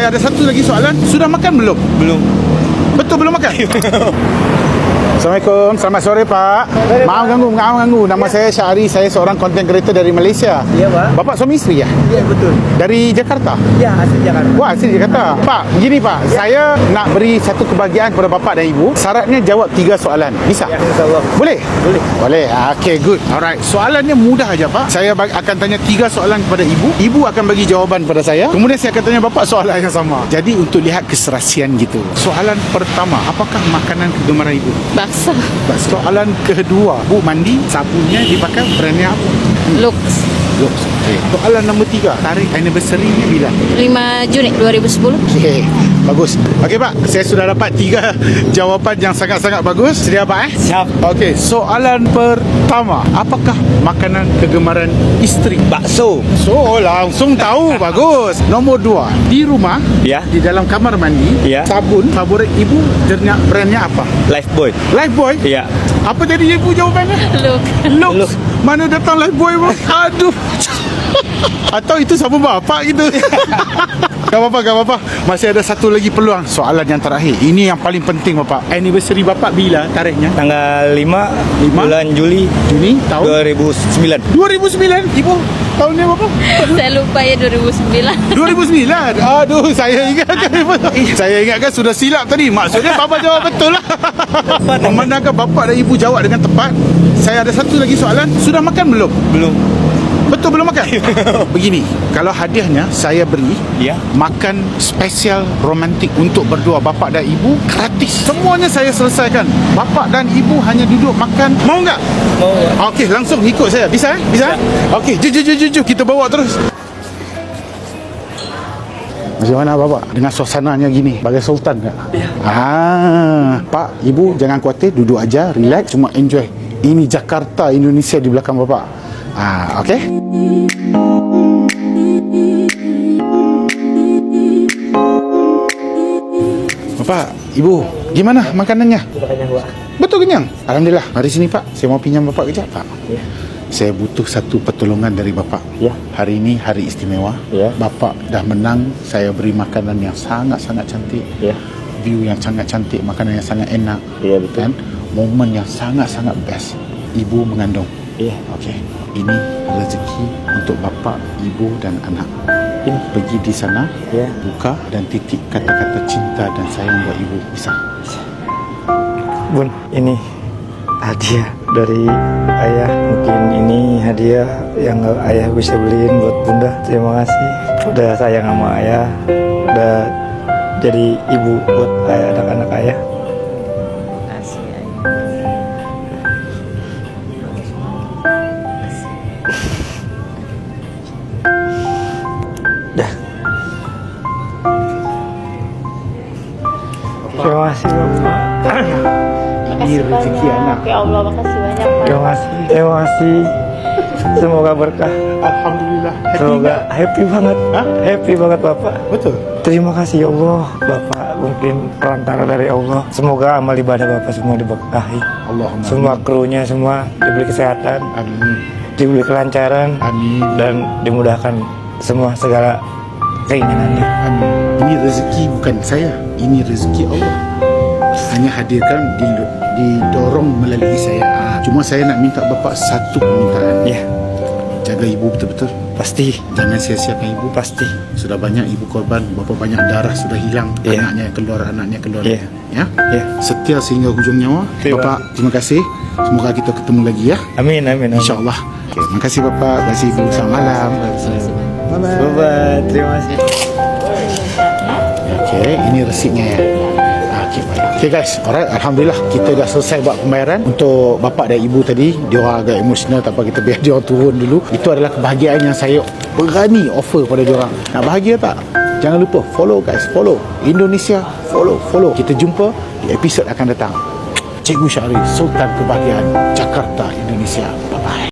Saya ada satu lagi soalan. Sudah makan belum? Belum. Betul belum makan? Assalamualaikum, selamat sore Pak. Maaf ganggu. Nama saya Syahri, saya seorang content creator dari Malaysia. Ya, Pak. Bapak suami isteri ya? Ya, betul. Dari Jakarta? Ya, asli Jakarta. Wah, asli Jakarta. Pak, begini Pak, saya nak beri satu kebahagiaan kepada Bapak dan Ibu. Syaratnya jawab 3 soalan. Bisa? Ya, insyaAllah. Boleh? Boleh. Boleh. Okay, good. Alright. Soalannya mudah aja Pak. Saya akan tanya 3 soalan kepada Ibu. Ibu akan bagi jawaban pada saya. Kemudian saya akan tanya Bapak soalan yang sama. Jadi untuk lihat keserasian gitu. Soalan pertama, apakah makanan kegemaran Ibu? Bakso. Soalan kedua, Bu mandi, sabunnya dipakai brandnya apa? Lux. Lux. Okay. Soalan nombor 3, tarikh anniversary-nya bila? 5 Juni 2010. Okay, bagus. Okey Pak, saya sudah dapat 3 jawapan yang sangat-sangat bagus. Sedia Pak Siap. Okey, soalan pertama, apakah makanan kegemaran isteri? Bakso. So, langsung tahu. Bagus. Nombor 2, di rumah, Ya. di dalam kamar mandi, Ya. sabun favorit Ibu brandnya apa? Lifebuoy. Lifebuoy? Ya. Apa tadi Ibu jawapannya? Lux. Lux. Lux. Mana datang Lifebuoy bang? Aduh. Atau itu sabun bapak gitu. Gak apa-apa. Masih ada satu lagi peluang. Soalan yang terakhir. Ini yang paling penting bapak. Anniversary bapak bila tarikhnya? Tanggal 5 5? bulan Juli Juni tahun 2009. 2009. Ibu tahunnya berapa? Saya lupa ya 2009. 2009. Aduh, saya ingatkan. Saya ingatkan sudah silap tadi. Maksudnya bapak jawab betul lah. Memandangkan bapak dan ibu jawab dengan tepat. Saya ada satu lagi soalan. Sudah makan belum? Belum. Betul belum makan? Begini, kalau hadiahnya saya beri Ya. makan spesial romantik untuk berdua bapak dan ibu gratis. Semuanya saya selesaikan. Bapak dan ibu hanya duduk makan. Mau enggak? Mau. Okey, langsung ikut saya. Bisa? Bisa? Okey, jom kita bawa terus. Macam mana bapak? Dengan suasananya gini, bagai sultan tak? Ya. Pak, ibu jangan khawatir, duduk aja, relax, cuma enjoy. Ini Jakarta, Indonesia di belakang bapak. Okey? Bapak, ibu, gimana makanannya? Sudah kenyang, Pak. Betul kenyang? Alhamdulillah. Mari sini Pak, saya mau pinjam bapak kejap Pak. Ya. Saya butuh satu pertolongan dari bapak. Ya. Hari ini hari istimewa. Ya. Bapak dah menang, saya beri makanan yang sangat-sangat cantik. Ya. View yang sangat cantik, makanan yang sangat enak. Ya, betul. Kan? Momen yang sangat-sangat best. Ibu mengandung. Ya. Okey. Ini rezeki untuk bapak, ibu dan anak. Ini. Pergi di sana, Ya. buka dan titik kata-kata cinta dan sayang buat ibu. Bisa? Bun, ini hadiah dari ayah. Mungkin ini hadiah yang ayah bisa beliin buat bunda. Terima kasih. Udah sayang sama ayah. Udah jadi ibu buat ayah, anak-anak ayah. Dah. Terima kasih Bapak. Ini rezeki anak. Ya Allah, makasih banyak Pak. Terima kasih. Semoga berkah. Alhamdulillah. Happy Semoga enggak? happy banget. Hah? Happy banget Bapak. Betul. Terima kasih ya Allah, Bapak mungkin perantara dari Allah. Semoga amal ibadah Bapak semua diberkahi. Allahumma Semua krunya semua diberi kesehatan, amin. diberi kelancaran, Amin. dan dimudahkan semua segala keinginannya. Amin. Ini rezeki bukan saya. Ini rezeki Allah. Hanya hadirkan didorong melalui saya. Cuma saya nak minta bapak satu permintaan. Ya, Jaga ibu betul-betul. pasti, Jangan sia-siakan ibu. pasti. Sudah banyak ibu korban, berapa banyak darah sudah hilang. Ya. Anaknya keluar. Ya. Ya. Ya. Setia sehingga hujung nyawa. Terima. Bapak, terima kasih. Semoga kita ketemu lagi ya. Amin, amin, amin. InsyaAllah. Okay. Terima kasih bapak. Terima kasih ibu. Selamat malam. Bye-bye. Bye-bye, terima kasih. Okey, ini resitnya ya. Okey, baik. Okey guys, alright, alhamdulillah kita dah selesai buat pembayaran untuk bapak dan ibu tadi. Dia orang agak emosional, tak apa, kita biar dia orang turun dulu. Itu adalah kebahagiaan yang saya berani offer pada dia orang. Nak bahagia tak? Jangan lupa follow guys, follow Indonesia, follow. Kita jumpa di episod akan datang. Cikgu Syahri, Sultan Kebahagiaan Jakarta, Indonesia. Bye bye.